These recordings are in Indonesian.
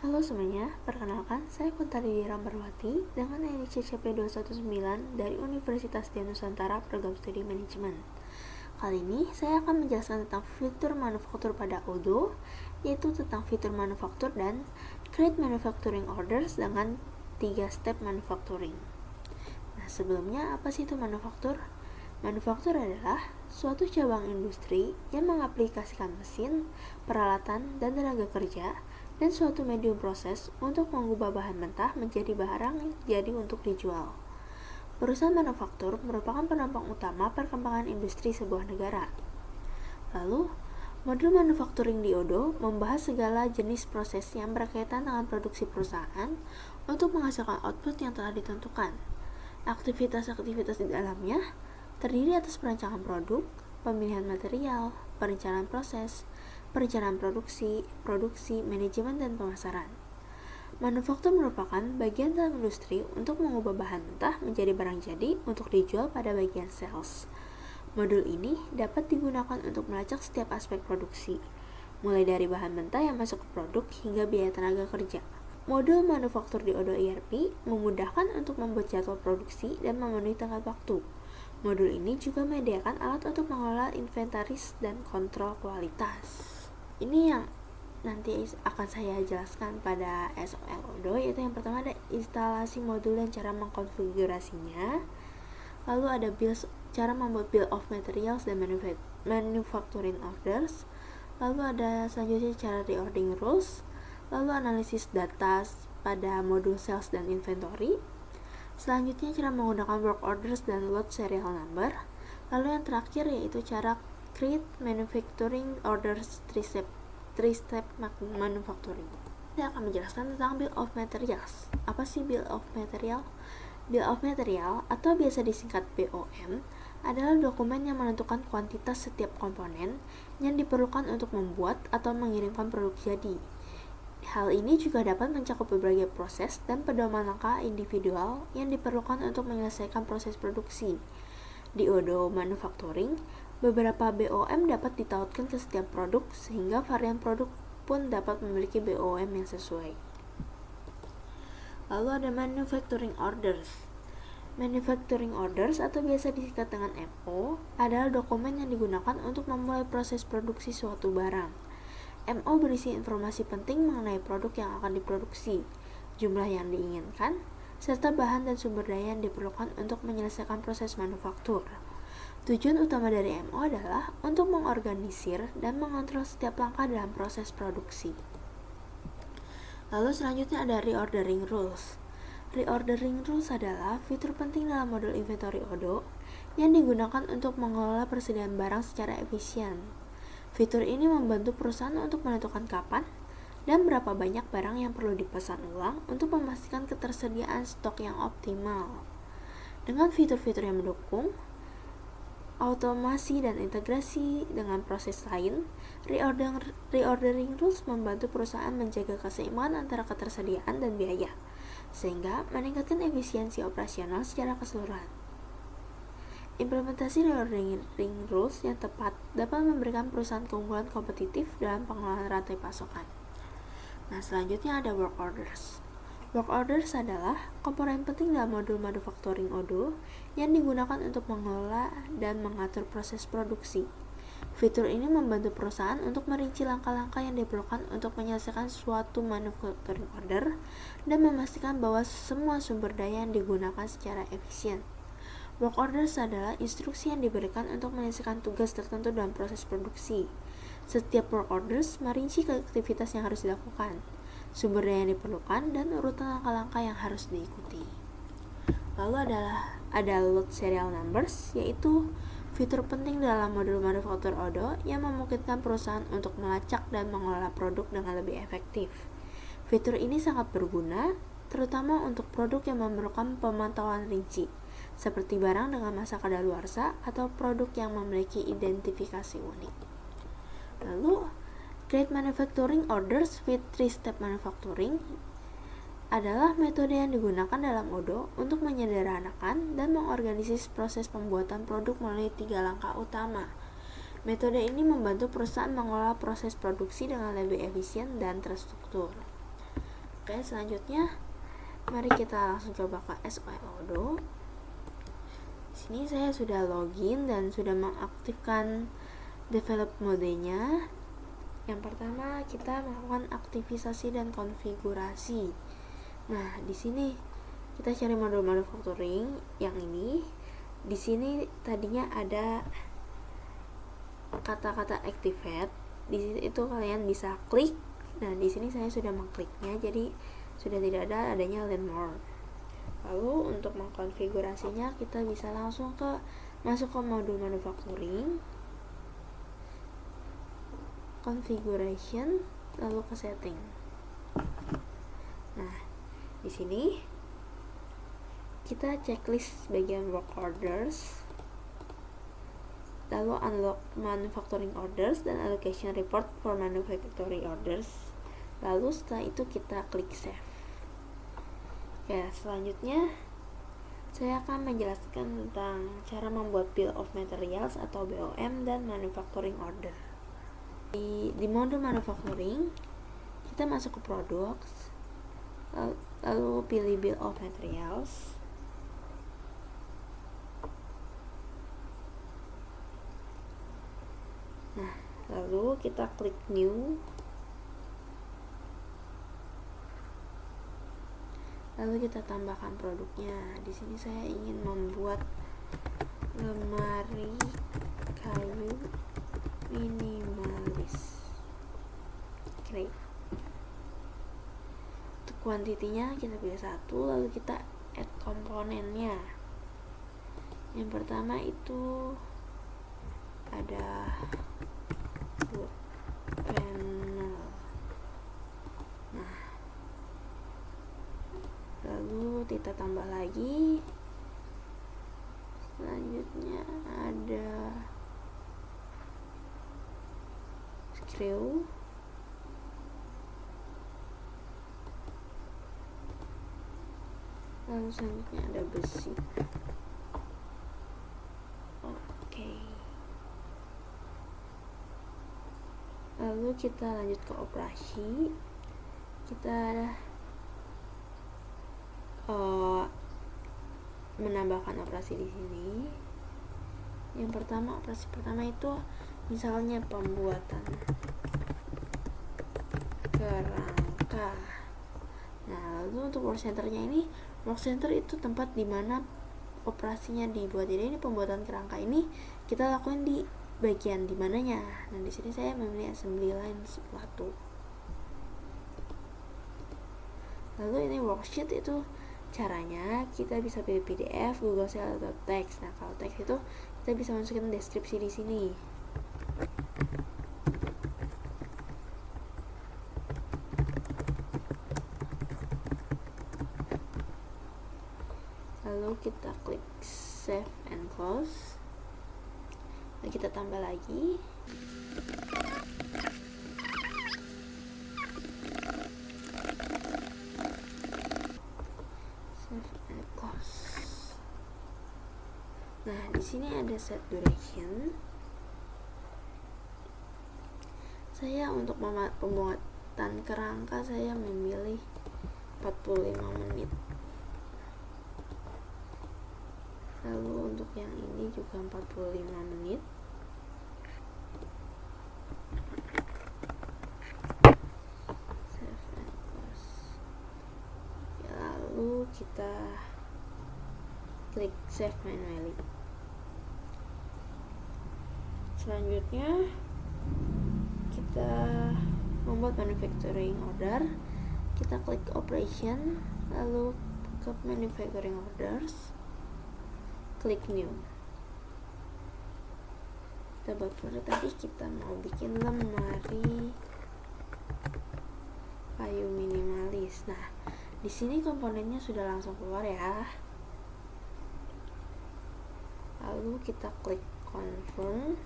Halo semuanya, perkenalkan saya Kuntari Rambarwati dengan NIC CP219 dari Universitas Dian Nusantara Program Studi Manajemen. Kali ini saya akan menjelaskan tentang fitur manufaktur pada Odoo, yaitu tentang fitur manufaktur dan create manufacturing orders dengan 3 step manufacturing. Nah, sebelumnya apa sih itu manufaktur? Manufaktur adalah suatu cabang industri yang mengaplikasikan mesin, peralatan, dan tenaga kerja dan suatu medium proses untuk mengubah bahan mentah menjadi barang jadi untuk dijual. Perusahaan manufaktur merupakan penopang utama perkembangan industri sebuah negara. Lalu, modul manufacturing di Odoo membahas segala jenis proses yang berkaitan dengan produksi perusahaan untuk menghasilkan output yang telah ditentukan. Aktivitas-aktivitas di dalamnya terdiri atas perancangan produk, pemilihan material, perencanaan proses, perencanaan produksi, manajemen, dan pemasaran. Manufaktur merupakan bagian dalam industri untuk mengubah bahan mentah menjadi barang jadi untuk dijual pada bagian sales. Modul ini dapat digunakan untuk melacak setiap aspek produksi, mulai dari bahan mentah yang masuk ke produk hingga biaya tenaga kerja. Modul manufaktur di Odoo ERP memudahkan untuk membuat jadwal produksi dan memenuhi tenggat waktu. Modul ini juga menyediakan alat untuk mengelola inventaris dan kontrol kualitas. Ini yang nanti akan saya jelaskan pada SOL Odoo, yaitu yang pertama ada instalasi modul dan cara mengkonfigurasinya. Lalu ada cara membuat bill of materials dan manufacturing orders. Lalu ada selanjutnya cara reordering rules. Lalu analisis data pada modul sales dan inventory. Selanjutnya cara menggunakan work orders dan load serial number. Lalu yang terakhir yaitu cara create manufacturing orders 3-step manufacturing. Saya akan menjelaskan tentang bill of materials. Apa sih bill of material? Bill of material atau biasa disingkat BOM adalah dokumen yang menentukan kuantitas setiap komponen yang diperlukan untuk membuat atau mengirimkan produk jadi. Hal ini juga dapat mencakup berbagai proses dan pedoman langkah individual yang diperlukan untuk menyelesaikan proses produksi. Di Odoo Manufacturing, beberapa BOM dapat ditautkan ke setiap produk sehingga varian produk pun dapat memiliki BOM yang sesuai. Lalu ada manufacturing orders. Manufacturing orders atau biasa disingkat dengan MO adalah dokumen yang digunakan untuk memulai proses produksi suatu barang. MO berisi informasi penting mengenai produk yang akan diproduksi, jumlah yang diinginkan, serta bahan dan sumber daya yang diperlukan untuk menyelesaikan proses manufaktur. Tujuan utama dari MO adalah untuk mengorganisir dan mengontrol setiap langkah dalam proses produksi. Lalu selanjutnya ada reordering rules. Reordering rules adalah fitur penting dalam modul inventory Odoo yang digunakan untuk mengelola persediaan barang secara efisien. Fitur ini membantu perusahaan untuk menentukan kapan dan berapa banyak barang yang perlu dipesan ulang untuk memastikan ketersediaan stok yang optimal. Dengan fitur-fitur yang mendukung automasi dan integrasi dengan proses lain, reordering rules membantu perusahaan menjaga keseimbangan antara ketersediaan dan biaya, sehingga meningkatkan efisiensi operasional secara keseluruhan. Implementasi reordering rules yang tepat dapat memberikan perusahaan keunggulan kompetitif dalam pengelolaan rantai pasokan. Nah, selanjutnya ada work orders. Work orders adalah komponen penting dalam modul manufacturing Odoo yang digunakan untuk mengelola dan mengatur proses produksi. Fitur ini membantu perusahaan untuk merinci langkah-langkah yang diperlukan untuk menyelesaikan suatu manufacturing order dan memastikan bahwa semua sumber daya yang digunakan secara efisien. Work orders adalah instruksi yang diberikan untuk menyelesaikan tugas tertentu dalam proses produksi. Setiap work orders merinci aktivitas yang harus dilakukan, sumber daya yang diperlukan, dan urutan langkah-langkah yang harus diikuti. Lalu ada load serial numbers, yaitu fitur penting dalam modul manufaktur Odoo yang memungkinkan perusahaan untuk melacak dan mengelola produk dengan lebih efektif. Fitur ini sangat berguna, terutama untuk produk yang memerlukan pemantauan rinci, seperti barang dengan masa kadaluarsa atau produk yang memiliki identifikasi unik. Lalu, create manufacturing orders with 3-step manufacturing adalah metode yang digunakan dalam Odoo untuk menyederhanakan dan mengorganisasi proses pembuatan produk melalui 3 langkah utama. Metode ini membantu perusahaan mengelola proses produksi dengan lebih efisien dan terstruktur. Oke, selanjutnya mari kita langsung coba ke SQL Odoo. Di sini saya sudah login dan sudah mengaktifkan develop modenya. Yang pertama kita melakukan aktivisasi dan konfigurasi. Nah, di sini kita cari modul manufacturing yang ini. Di sini tadinya ada kata-kata activate. Di situ itu kalian bisa klik. Nah, di sini saya sudah mengkliknya, jadi sudah tidak ada adanya learn more. Lalu untuk mengkonfigurasinya kita bisa langsung masuk ke modul manufacturing, configuration, lalu ke setting. Nah, di sini kita checklist bagian work orders, lalu unlock manufacturing orders dan allocation report for manufacturing orders. Lalu setelah itu kita klik save. Ya, selanjutnya saya akan menjelaskan tentang cara membuat bill of materials atau BOM dan manufacturing order. Di modul manufacturing kita masuk ke products, lalu pilih bill of materials. Nah, lalu kita klik new. Lalu kita tambahkan produknya. Di sini saya ingin membuat lemari kayu minimalis. Oke. Untuk kuantitinya kita pilih 1, lalu kita add komponennya. Yang pertama itu ada wood panel. Nah, lalu kita tambah lagi. Selanjutnya ada screw, lalu selanjutnya ada besi. Oke. Lalu kita lanjut ke operasi. Kita menambahkan operasi di sini. Yang pertama, operasi pertama itu misalnya pembuatan kerangka. Nah, lalu untuk work centernya ini, work center itu tempat dimana operasinya dibuat. Jadi ini pembuatan kerangka ini kita lakuin di bagian di mananya. Nah, di sini saya memilih assembly line 1. Lalu ini worksheet itu caranya kita bisa pilih PDF, Google Sheets atau teks. Nah, kalau teks itu kita bisa masukin deskripsi di sini. Lalu kita klik save and close. Lalu kita tambah lagi. Nah, di sini ada set duration. Saya untuk pembuatan kerangka saya memilih 45 menit. Lalu untuk yang ini juga 45 menit. Save and close. Lalu kita klik save manually. Selanjutnya kita membuat manufacturing order. Kita klik operation, lalu ke manufacturing orders, klik new. Kita buat tadi kita mau bikin lemari kayu minimalis. Nah, di sini komponennya sudah langsung keluar ya. Lalu kita klik confirm.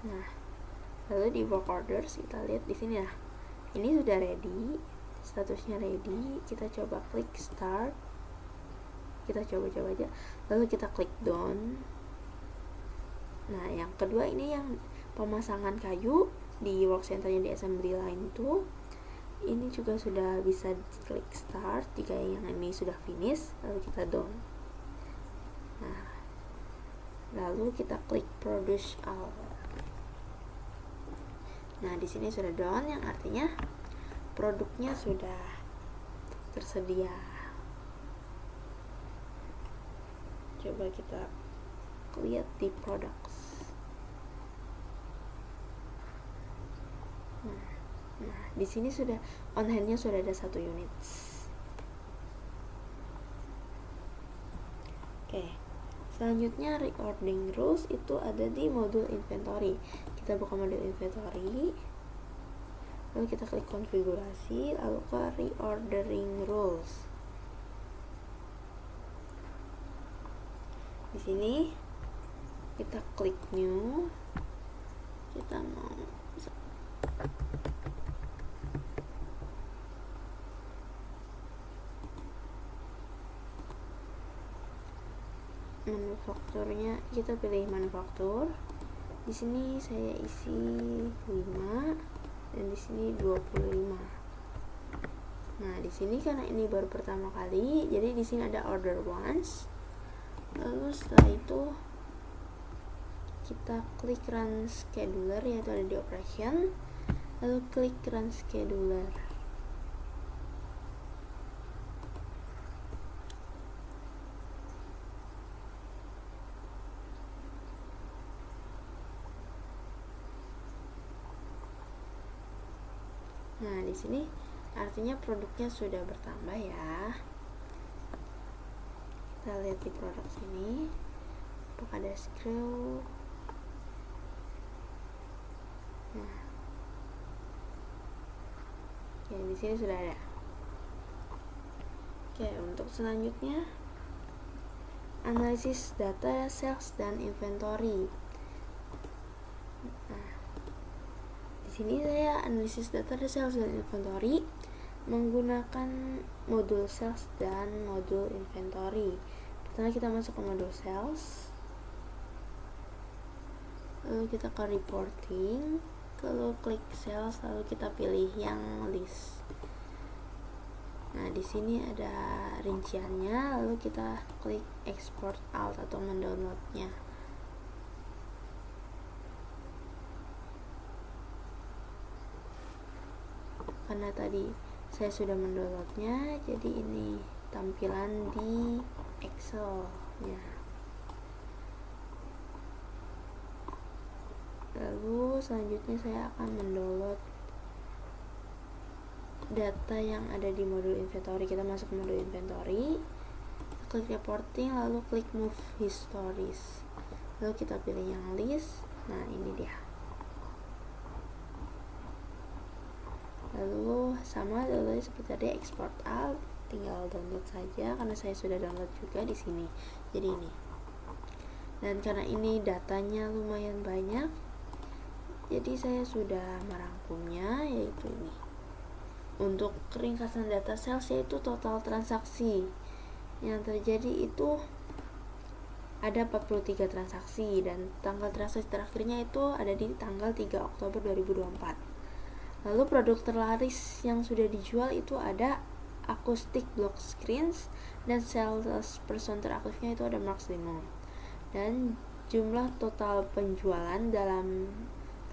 Nah, lalu di work orders kita lihat di sini. Nah, ini sudah ready, statusnya ready. Kita coba klik start. Kita coba aja. Lalu kita klik done. Nah, yang kedua ini yang pemasangan kayu di work centernya di assembly line itu, ini juga sudah bisa klik start jika yang ini sudah finish, lalu kita done. Nah, lalu kita klik produce all. Nah, di sini sudah done, yang artinya produknya sudah tersedia. Coba kita lihat di products. Nah, di sini sudah on hand-nya sudah ada 1 unit. Oke. Selanjutnya reordering rules itu ada di modul inventory. Kita buka modul inventory. Lalu kita klik konfigurasi, lalu ke reordering rules. Di sini kita klik new. Kita mau manufakturnya, kita pilih manufaktur. Di sini saya isi 5 dan di sini 25. Nah, di sini karena ini baru pertama kali, jadi di sini ada order once. Lalu setelah itu kita klik run scheduler, yaitu ada di operation, lalu klik run scheduler. Nah, di sini artinya produknya sudah bertambah ya. Kita lihat di produk sini, apakah ada screw. Nah, oke, di sini sudah ada. Oke, untuk selanjutnya analisis data sales dan inventory. Nah, di sini saya analisis data sales dan inventory menggunakan modul sales dan modul inventory. Pertama kita masuk ke modul sales, lalu kita ke reporting, lalu klik sales, lalu kita pilih yang list. Nah, di sini ada rinciannya, lalu kita klik export out atau mendownloadnya. Karena tadi saya sudah mendownloadnya, jadi ini tampilan di Excel-nya. Lalu selanjutnya saya akan mendownload data yang ada di modul inventory. Kita masuk ke modul inventory, klik reporting, lalu klik move histories, lalu kita pilih yang list. Nah, ini dia. Lalu sama lalu seperti tadi export out, tinggal download saja karena saya sudah download juga di sini. Jadi ini. Dan karena ini datanya lumayan banyak, jadi saya sudah merangkumnya, yaitu ini. Untuk ringkasan data sales yaitu total transaksi yang terjadi itu ada 43 transaksi dan tanggal transaksi terakhirnya itu ada di tanggal 3 Oktober 2024. Lalu produk terlaris yang sudah dijual itu ada acoustic block screens dan sales person teraktifnya itu ada Max Limo. Dan jumlah total penjualan dalam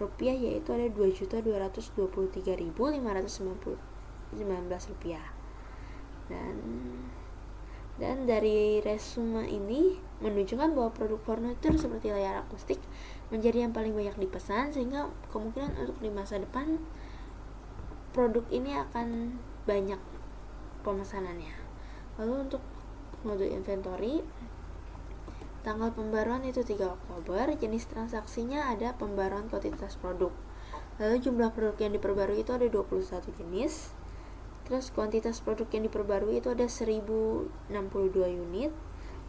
rupiah yaitu ada 2.223.519 rupiah. Dan dari resume ini menunjukkan bahwa produk furniture seperti layar akustik menjadi yang paling banyak dipesan, sehingga kemungkinan untuk di masa depan produk ini akan banyak pemesanannya. Lalu untuk modul inventory, tanggal pembaruan itu 3 Oktober, jenis transaksinya ada pembaruan kuantitas produk. Lalu jumlah produk yang diperbarui itu ada 21 jenis. Terus kuantitas produk yang diperbarui itu ada 1062 unit.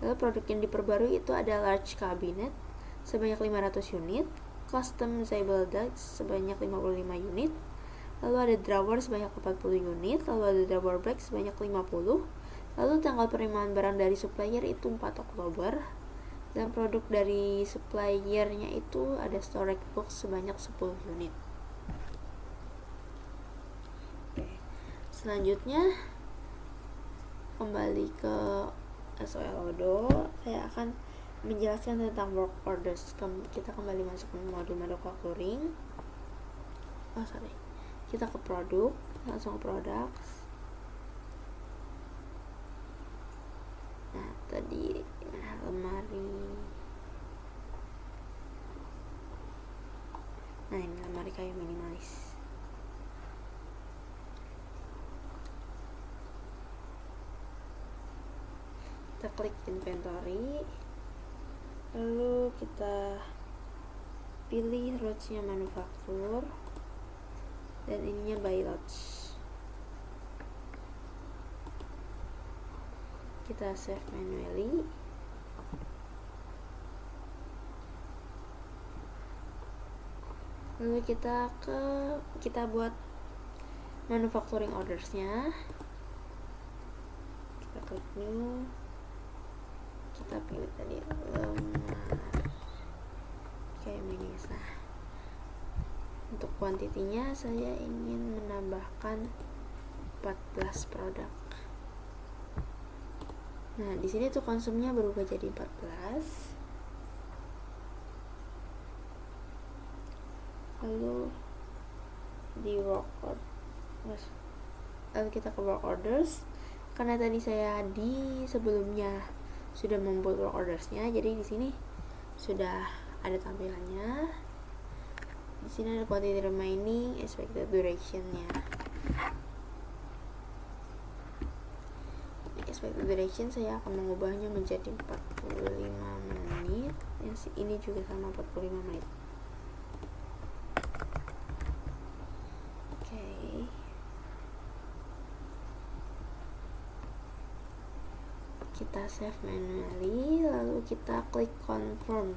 Lalu produk yang diperbarui itu ada large cabinet sebanyak 500 unit, customizable desk sebanyak 55 unit, lalu ada drawer sebanyak 40 unit, lalu ada drawer bag sebanyak 50. Lalu tanggal penerimaan barang dari supplier itu 4 Oktober. Dan produk dari suppliernya itu ada storage box sebanyak 10 unit. Oke. Selanjutnya kembali ke SOL Odoo, saya akan menjelaskan tentang work orders. Kita kembali masuk ke modul manufacturing. Kita ke produk, langsung produk. Nah, tadi lemari. Nah, ini lemari kayu minimalis. Kita klik inventory, lalu kita pilih lots-nya manufaktur, dan ininya by lots. Kita save manually. Lalu kita buat manufacturing ordersnya. Kita klik new. Kita pilih tadi lemari kayak mini. Nah, untuk kuantitinya saya ingin menambahkan 14 produk. Nah, di sini tuh konsumnya berubah jadi 14. Lalu di lalu kita ke work orders. Karena tadi saya di sebelumnya sudah membuat work ordersnya, jadi di sini sudah ada tampilannya. Di sini ada quantity remaining, expected duration-nya. Expected duration saya akan mengubahnya menjadi 45 menit. Yang ini juga sama 45 menit. Kita save manually, lalu kita klik confirm.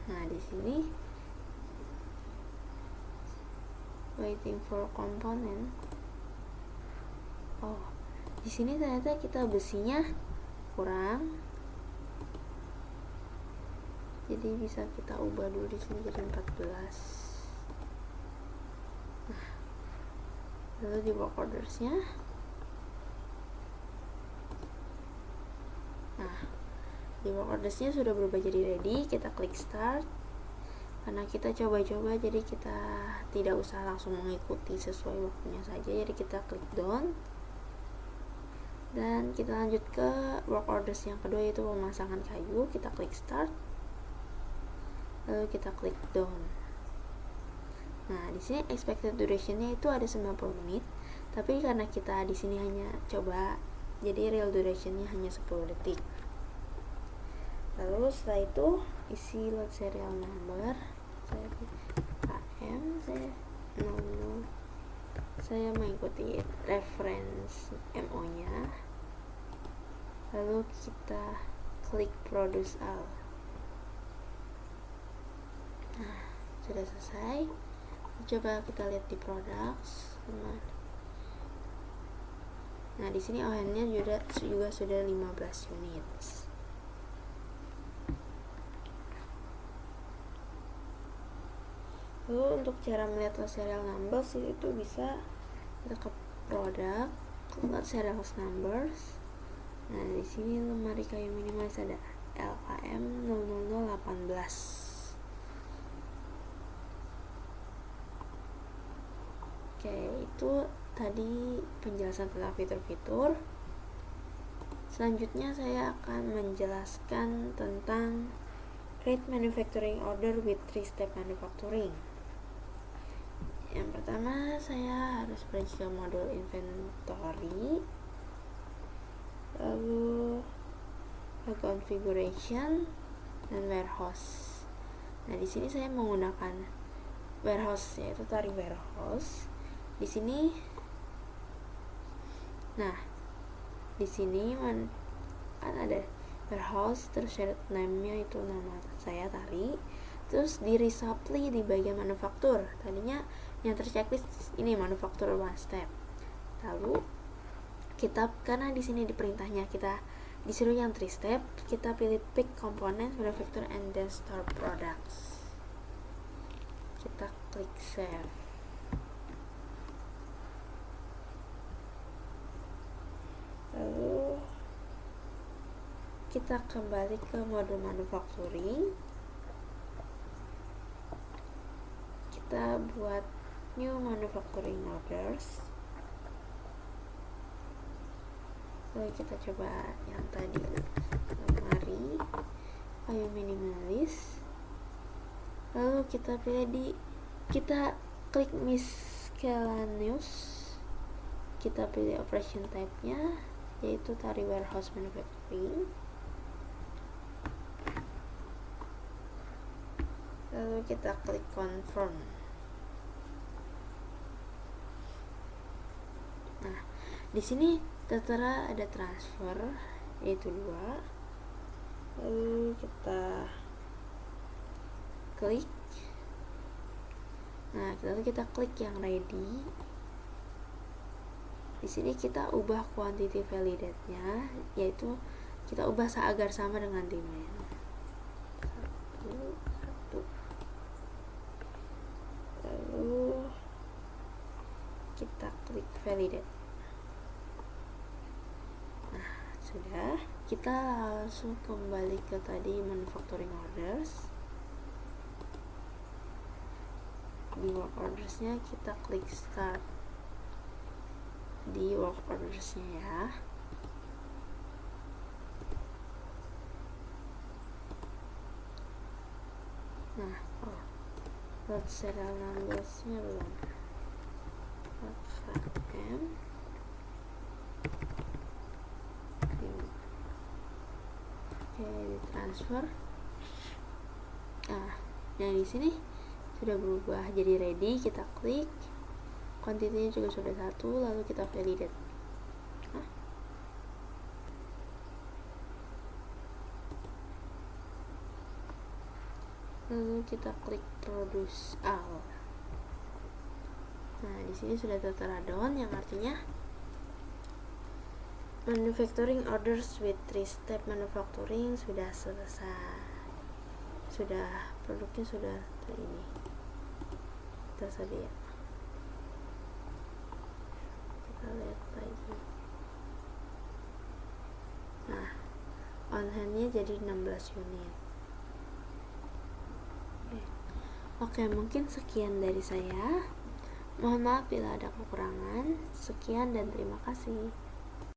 Nah, di sini waiting for component. Oh, di sini ternyata kita besinya kurang. Jadi bisa kita ubah dulu di sini jadi 14. Nah, lalu di work ordersnya. Nah, di work ordersnya sudah berubah jadi ready. Kita klik start. Karena kita coba-coba, jadi kita tidak usah langsung mengikuti sesuai waktunya saja. Jadi kita klik done. Dan kita lanjut ke work orders yang kedua, yaitu pemasangan kayu. Kita klik start. Lalu kita klik done. Nah, di sini expected duration-nya itu ada 90 menit, tapi karena kita di sini hanya coba, jadi real duration-nya hanya 10 detik. Lalu setelah itu isi lot serial number. Saya KM, saya mengikuti reference MO-nya. Lalu kita klik produce all. Nah, sudah selesai. Coba kita lihat di products. Nah, di sini ON-nya juga sudah 15 units. Lalu untuk cara melihat lot serial numbers itu bisa kita ke produk, lot serial numbers. Nah, di sini lemari kayu minimalis ada LKM 00018. Oke, itu tadi penjelasan tentang fitur-fitur. Selanjutnya saya akan menjelaskan tentang create manufacturing order with 3-step manufacturing. Yang pertama, saya harus pergi ke modul inventory, lalu configuration dan warehouse. Nah, di sini saya menggunakan warehouse, yaitu tarik warehouse. Di sini, nah, di sini kan ada warehouse, terus shared name-nya itu nama saya Tari, Terus di resupply di bagian manufaktur, tadinya yang terchecklist ini manufaktur one step. Lalu kita, karena di sini di perintahnya kita disuruh yang 3 step, kita pilih pick components, manufacture and then store products. Kita klik save. Lalu kita kembali ke mode manufacturing. Kita buat new manufacturing orders. Lalu kita coba yang tadi, lemari kayu minimalis. Lalu kita pilih kita klik miscellaneous, kita pilih operation type nya yaitu tadi warehouse manufacturing. Lalu kita klik confirm. Nah, di sini tertera ada transfer yaitu 2. Lalu kita klik. Nah, lalu kita klik yang ready. Di sini kita ubah quantity validated-nya, yaitu kita ubah agar sama dengan demand. 1. Lalu kita klik validate. Nah, sudah. Kita langsung kembali ke tadi manufacturing orders. Di work orders-nya kita klik start di work orders-nya ya. Nah, load serial numbers-nya belum. M oke, di transfer. Nah, yang di sini sudah berubah jadi ready, kita klik. Quantity-nya juga sudah 1, lalu kita validate. Lalu kita klik produce all. Nah, di sini sudah tertera done, yang artinya manufacturing orders with 3 step manufacturing sudah selesai. Sudah, produknya sudah tersedia. Kita lihat lagi. Nah, on hand-nya jadi 16 unit. Oke, mungkin sekian dari saya. Mohon maaf bila ada kekurangan. Sekian dan terima kasih.